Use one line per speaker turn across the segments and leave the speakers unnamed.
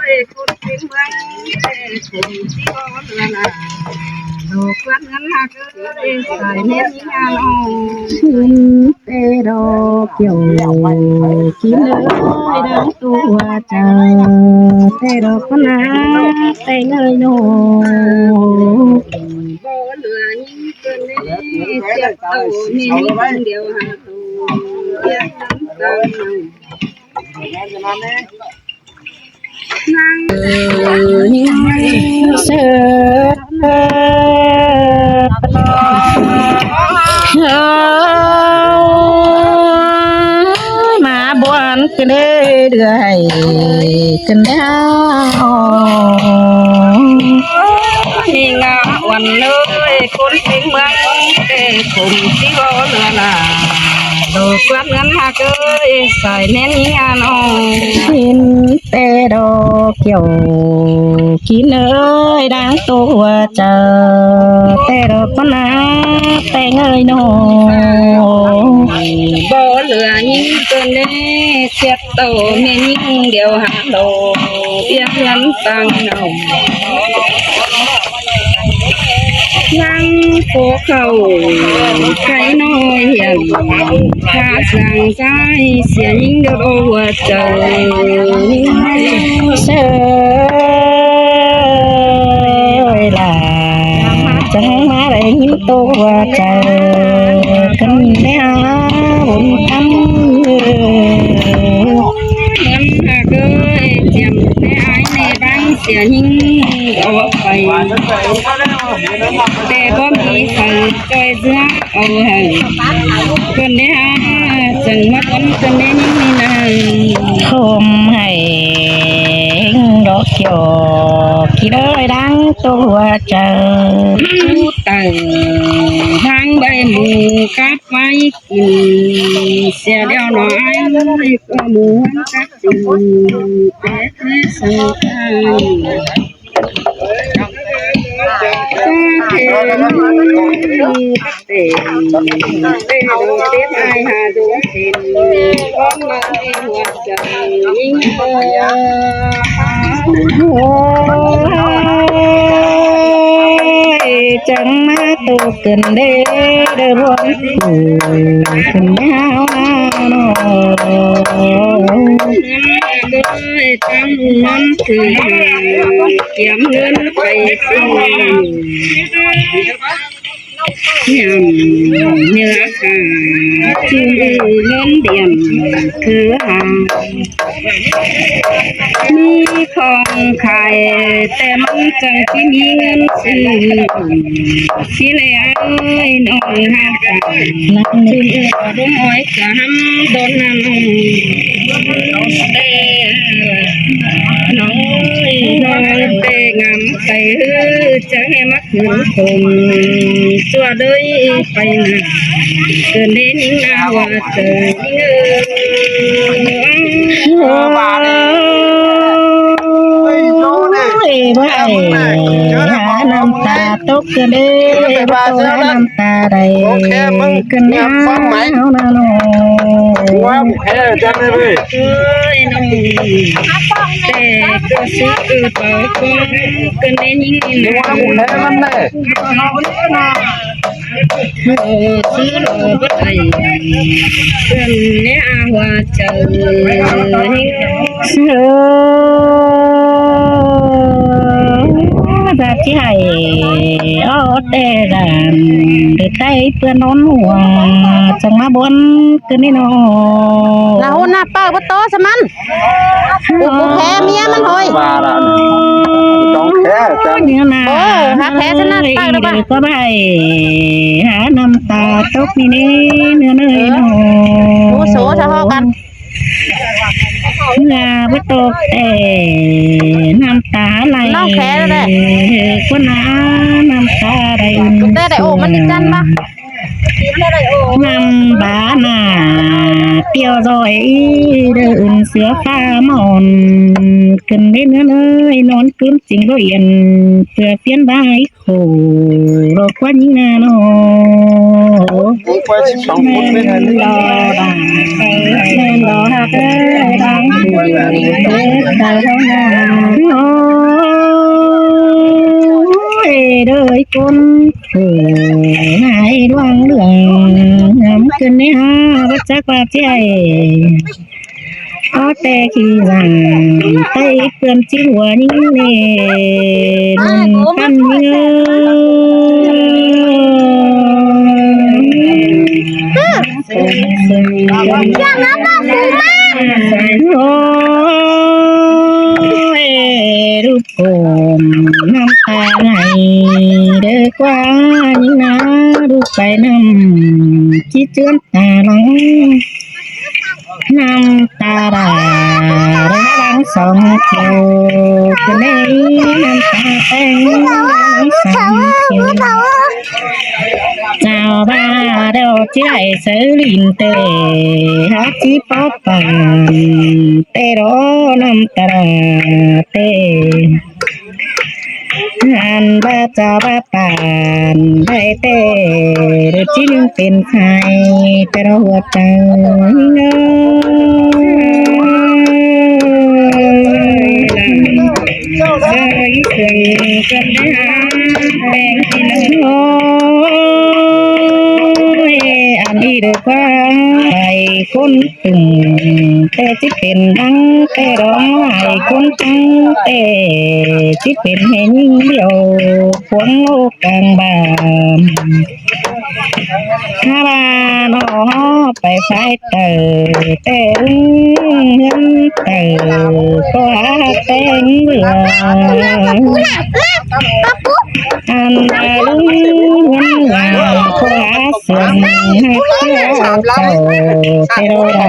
คนเป็นเมืองคนที่บ่เรือละดอกเงินหักใส่เน็ตงานเอาขึ้นเตะดอกเกี่ยวกินเลยดังตัวเจ้าเตะดอกนาเตะเลยโนบ่เหลือยิ่งเกินนี้เจ็บเต่ามีนิ่งเดียวหาตัวเรียกน้ำตานั่งเสือมาบวนกันเรื่อยกันแล้วนี่งาวันเลยคนเป็นเมืองผมที่บ่เรือละดอกเงินหักใส่เน้นงานเอากินแต่ดอกเกี่ยวกินเลยดังตัวเจอแต่ดอกนาแต่เงยโนบ่เหลือยิ่งเกินนี้เสียโตมียิ่งเดียวหาโลเพียงนั้นตั้งเนานั่งโผเขาใครน้อยเหี่ยวขาสั่งใจเสียยิ่งเดียวโอ้เจอเสือล่ะจังมาได้ยินตัวเจอกันแม่บุญคำมันหักเจียมในไอ้ในบ้านเสียยิ่งเอาไปแต่บ่มีใครใจเสื้อเอาให้คนได้จังมาคนคนได้ยิ่งนี่นะคมให้ดอกเขียวกี่เลยดังตัวเจอตั้งทางใบหมูกับไว้กินเสียเดียวหน่อยก็หมูกับจินแต่สังขจังมาตุกันเด้อร้อนขึ้นยาวโนตั้งนั้นคือเก็บเงินไปซื้อยำเนื้อขาชื่อเงินเดียมคือหามีของขายแต่มันจังที่มีเงินซื้อสิเลยน้องหาตานักชื่อรุ่มอ้อยกะหำโดนนั่นน้อยน้อยเตะงามไปจะให้มักหืนคมตัวเลยไปนะเกินเด่นนาว่าเจอบ่หาน้ำตาตกกระเด้บ่หาน้ำตาใดกันยาวนาโนว้าวแค่จังเลยน้องแต่ก็ซื้อเป่ากันได้ยิ่งนะซื้อหล่อบ่ไทยเพื่อนเนี่ยว่าเจอแบบที่ให้อ้อเต้ดันเด็ดได้เพื่อนนอนหัวจังมาบนกันนี่น้อเราหน้าเป้าประตูสมันกูแพ้เมียมันหอยต้องแพ้จังหาแพ้ชนะเป้าหรือเปล่าก็ไปหาน้ำตาตกนี่นี่เนื้อเนยน้อโอ้โสจะฮอกันงาไม่ตกแต่น้ำตาไหลน้องแพ้แล้วแหละคนน้ำตาไหลแต่ได้โอ้มันดิจันปะน้ำบานาเปียวรอยเดินเสือฟ้าหมอนขึ้นได้เนื้อเลยนอนคืนจริงร้อยเอ็นเสือเพี้ยนใบโขรอกว่ายิ่งนาโนแม่รอดังแม่รอฮักดังดาวนา เด้อคนหายดวงเรื่องงามขึ้นในหาวัจักว่าใจเอาแต่ขี้รังไปเพื่อนจิหัวนิ่งเน่กันเงโอ้ยรูปโกมน้ำตาไหลเด้อกว่านี่นะรูปไปน้ำจิตเจือนตาหลังน้ำตาดาดังสองเขียวคนนี้น้ำตาแตงสองเขียวเจ้าบ้าเดียวที่ไหนเสือลินเตะฮักที่ป๊อปปังเตะรอน้ำตาเตะอันบ้าจ้าบ้าปานได้เตะหรือที่นึงเป็นใครแต่เราหัวใจเงาเอ้ยเสียงกันได้แบ่งที่น้อยอันนี้เด็กว่าไอ้คนตึงแต่ที่เป็นดังแต่ร้องไห้คนจังแต่ที่เป็นให้ยิ่งเดียวพวงโลกกลางบ้านข้าบ้านไปไฟเตอแต่เงินเตอก็หาแต่งเรืออันลุงเงินหาก็หาเสียงให้เที่ยวเตอแต่เรา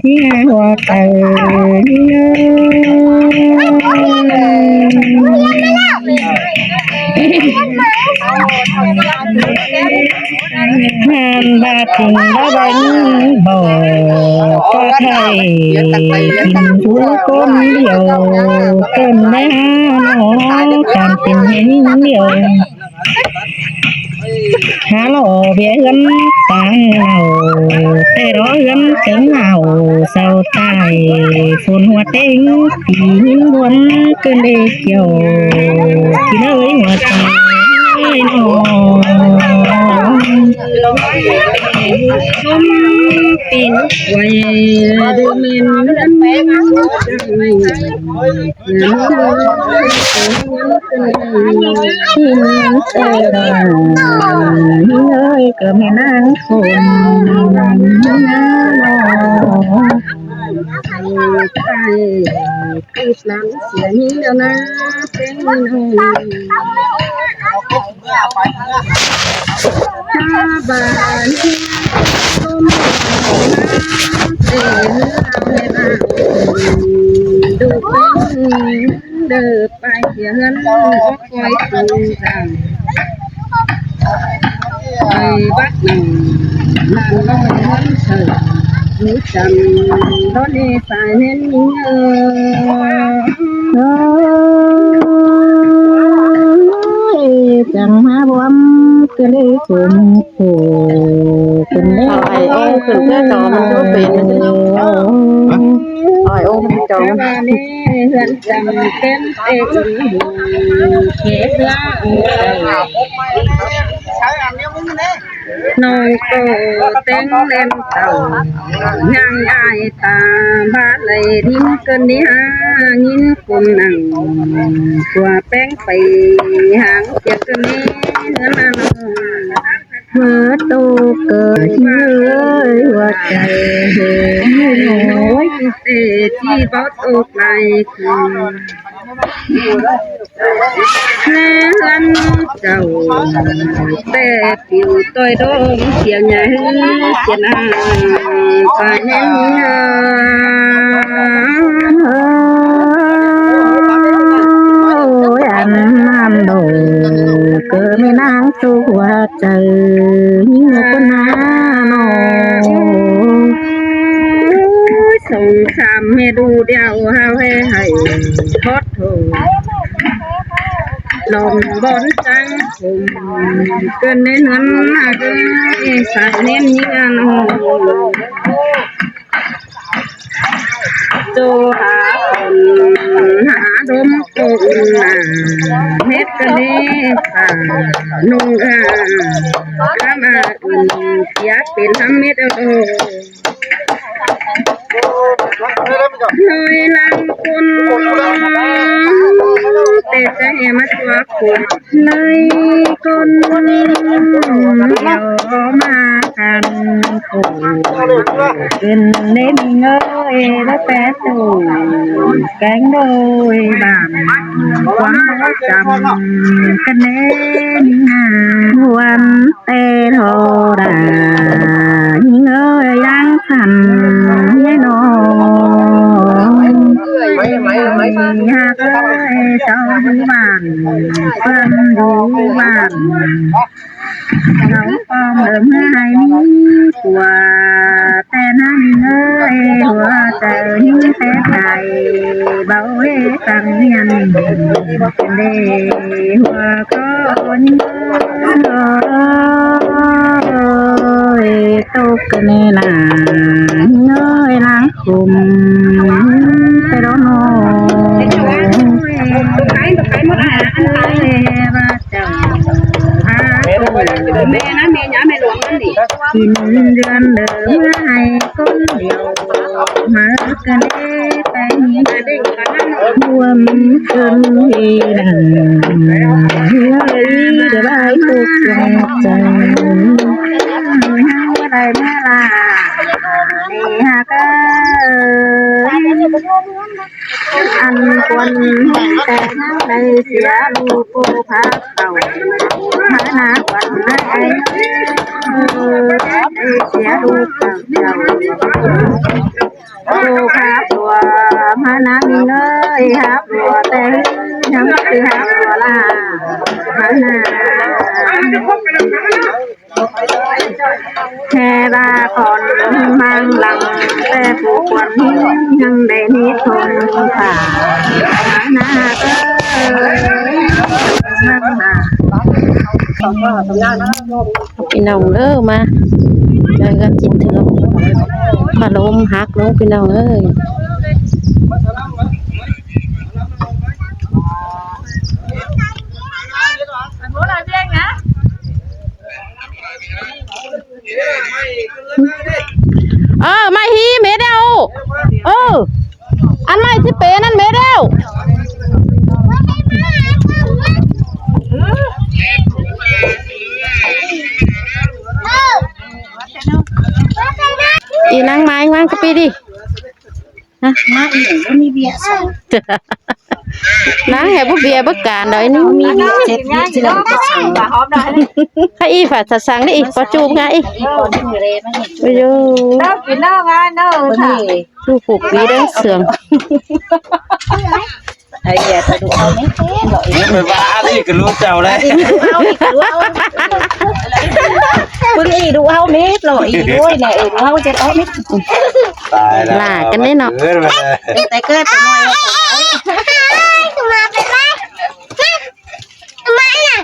เฮียหัวเตอมันบาดถึงระเบิดบ่ก็ไทยกินผู้คนเดียวต้นแม่หนอการเป็นเดียวฮัลโหลเบี้ยเงินตังเอาแต่รอเงินเก่งเอาเศร้าตายฝนหัวเต็งปีนิ้ววนเกินเด็กเกี่ยวที่เลยหัวใจนชมปีนไว้ดูเมนนั้นแม่ไม่เงินที่มันเตะเลยก็ไม่นั่งคมน้าไทยคือหลังเสียนี้แล้วนะเป็นหนุ่มชาบานต้มเสียให้บ้างดูเป็นเดินไปเสียเงินคอยตูจังไปวัดหนึ่งนานน้อยน้อยเถิดรู้จำรถเอสายเน้นจังมาบวมก็เลยขมโผคนได้ไอ้โอ้ขึ้นแค่จอมันก็เป็นไอ้โอ้มันจอนี่เฮือนจำเป็นเอ็นเขตละน้องโตเต็งเล่นเต่ายังอายตาบ้านเลยดิ้นเกินนี้หายินกุมนั่งตัวแป้งไปหางเจ็บกันนี้เนื้อนั่งเมื่อโตเกิดเมื่อหัวใจให้หน่อยเตะที่บอสโอกไหลแม่ลันเจ้าแต่ผิวต้อยดงเสียงใหญ่เสียนาไปแน่อันนั้นโดเกิดไม่นางตัวเจอยิ่งคนน้าโนส่งสามให้ดูเดียวเฮาให้ทอดถูลมบนจังผมเกินในนั้นนะเกินสายเน้นยิ่งโนโจหาคนหาดมตุนเฮ็ด กันนี้นุ่งอามาอยากเป็นทำเม็ดน้อยลังคนแต่ใจมาตัวคนเลยคนเดียวมาทันคนเป็นเน้นเงยและแปะตูแกงโดยบางความจำกันเน้นวันเตโทดาเงยดังสันยายน้องหากเจ้าอยู่บ้านเพิ่นอยู่บ้านเขาป้อมเดิมให้มีกว่าแต่นั่นเอ้ยหัวใจแต่ใจเบาเล่สังยันเดหัวก็ยิ่งตกกันแน่เงยล้างคุมไปร้อนแม่นะแม่ย่าแม่หลวงนั่นดิกินเดือนเดิมให้คนเดียวมากันไปนี่มาเด้งกันนั่นรวมกันที่นั่นเฮ้ยจะได้ทุกใจอะไรแม่ล่ะนี่ฮะก็อันควรแต่ได้เสียลูกผู้พักเต่าหาหน้าวันไหนได้เสียลูกเต่าผู้พักตัวหาหน้ามีเงยหับตัวแต่ยังคือหับตัวล่ะหาหน้าแค่บาคนมังหลังแต่ผู้ควรยังได้นิทนผ่าหน้าก็พี่น้องเด้อมาเดินกันจิตเถื่อนปลาลมหักลงพี่น้องเอ้ยไม่ฮีเมดเอาอันไม่ที่เป๋นั่นเมดเอาอีนั่งไม้วางกระปีดิฮะมาอีกก็มีเบียร์ใส่นั่งแห่บุเบียร์บุการดอยนึงมีเบียร์เจ็ดนิดที่เราจะสั่งให้อีฝาจะสั่งได้อีกพอจูบไงอีกไปดูน้ากินน้างานน้าชูผูกปีได้เสื่อมไอ้เหี้ยจะดูเอาไม่เท่หรอกนี่เหมือนว่าอะไรกันรู้เจ้าเลยเอาอีกดูเอาเพิ่งอีดูเอาเม็ดหรออีด้วยเนี่ยดูเอาจะต้อเม็ดตายแล้วล่ะกันแน่เนาะแต่เกิดแต่น้อยมาเป็นไรทำไมน่ะ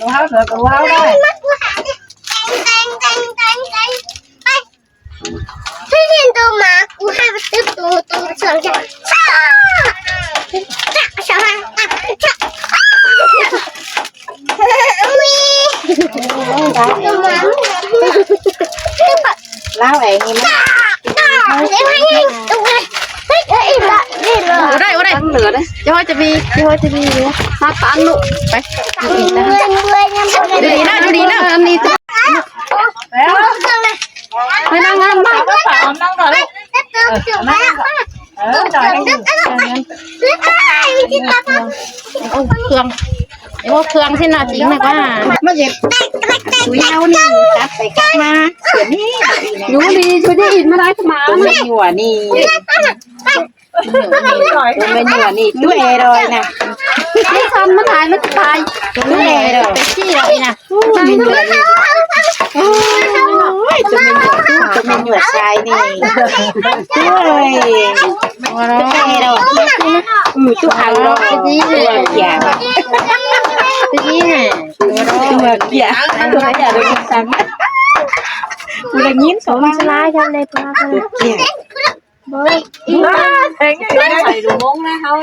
ดูเอาเถอะดูเอาได้พี่เห็นตัวหมากูให้ไปซื้อตัวเสือจ้ะlao ẻ như thế ở đây lửa đấy cho cho vi sát tán nụ phải đi đó đi thôi đang ăn mà đang rồi Khương em Khương xin nào chính là quá mà dẹp túi nhau đi cắt phải cắt mà chú đi mà đây mà tôi mới nhủa đi chú hè rồi nè cái xong nó thay chú hè rồi cái chi rồi nè mình nhủa đi tụi mình nhủa sai đi chú ơi cái hè rồi chú ăn rồi cái gì rồi dạ cái gì nè dạ tôi phải giờ được xong tôi đang nhiễm số slide cho lên qua thôi bơi thầy đủ món ra thôi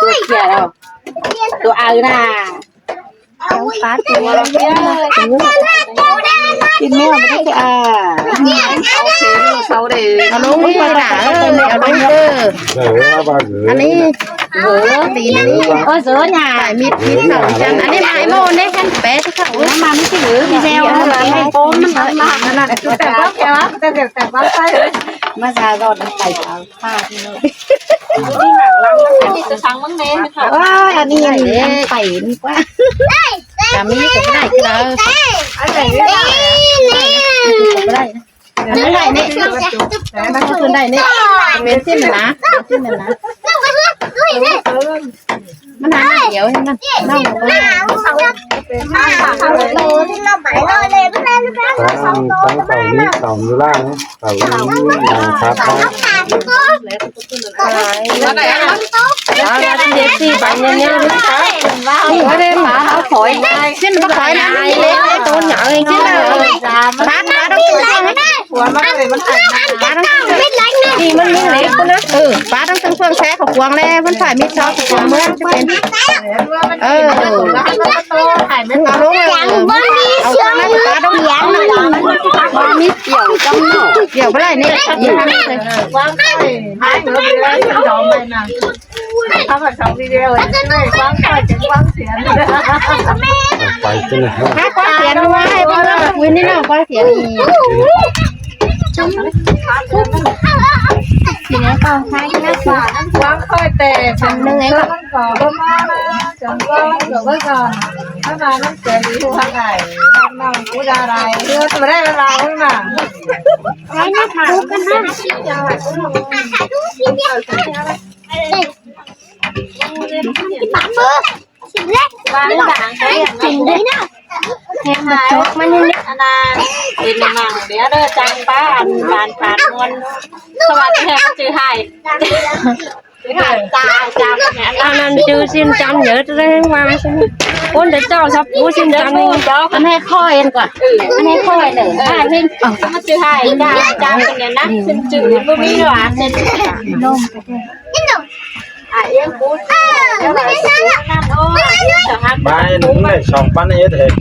được dạ đâu ตัวเอาน่ะฟ้าตัวกินมั่วไม่ได้ก็เขาเด้อเอาลงไม่ได้เอาลงเด้ออันนี้โหดีนะนี่เสือหน่ามีสองจังอันนี้มาไอโม่เนี่ยกันแปะที่เขาน้ำมันไม่ใช่หรือมีแซวอะไรให้โป้มันมาขนาดแต่ว่าแกวะแต่ว่าใช่เลยมาซาโดนใส่เอาผ้าที่โน่นนี่หนังลังนี่จะช้างมั้งเน่ค่ะว้าอันนี้ใส่ดีกว่าแต่มีก็ไม่ได้ก็ได้อะไรไม่ได้ไม่ได้ไม่ได้เนี่ยมันก็คือได้เนี่ยเป็นสิ้นนะสิ้นนะมันน่าเดี๋ยวให้มันน่าหมดเลย
ตั้งเต่านี้เต่าอยู่ล่างเต่านี้ครับ
แล้วไหนแล้วเด็กสี่ใบเนี่ยนี่ว่าได้หมาเขาถอยชิ้นมันถอยนะเล็กตัวใหญ่ชิ้นเลยบ้านต้องหัวมันเลยมันถ่ายบ้านต้องนี่มันมีเล็กนะบ้านต้องเฟื่องแช่ของควงแล้วมันถ่ายมิดชอบของเมืองจะเป็นถ่ายไม่เอาลงเลยเอาบ้านต้องเลี้ยงบ้านมิดเกี่ยวจำหนูเกี่ยวไม่ได้เนี่ยยิ่งทำเลยวางไปให้เหลือไปเลยจอมไปนะทำแบบสองวิดีโอเลยวางไปจะวางเสียง
ไปจนนะครับ
ถ้าวางเสียงว่าให้พอแล้ววินนี่น่ะวางเสียงอีทีนี้ก็ใช้แค่ฝาวางค่อยแต่ทำหนึ่งไอ้ก็ก่อนก็มาจังก็เดี๋ยวก็ก่อนถ้ามาน้ำเสียดีทุกทางไหนทำมาพูดอะไรเพื่อจะได้เราขึ้นมาใช้น้ำมันกันนะปากมือสิ่งแรกวางบางไปสิ่งนี้นะแทงมาจกมันนี่อันนั้นเป็นมังเดี๋ยวเด้อจังป้าอันบานปานนวลสวัสดีค่ะจือไห่อันนั้นจือxin chăm nhớ tới hoa xem con để cho sắp bố xin chăm đi cho anh hay khoi em quả anh hay khoi để hai hình nóจือไห่จ้าจ้าเป็นไงนะxinจือบ่มีหรอxin nôm em bố em là bố nam ơi
ไปหนุ่มเลย2 ปั้นเอสเอก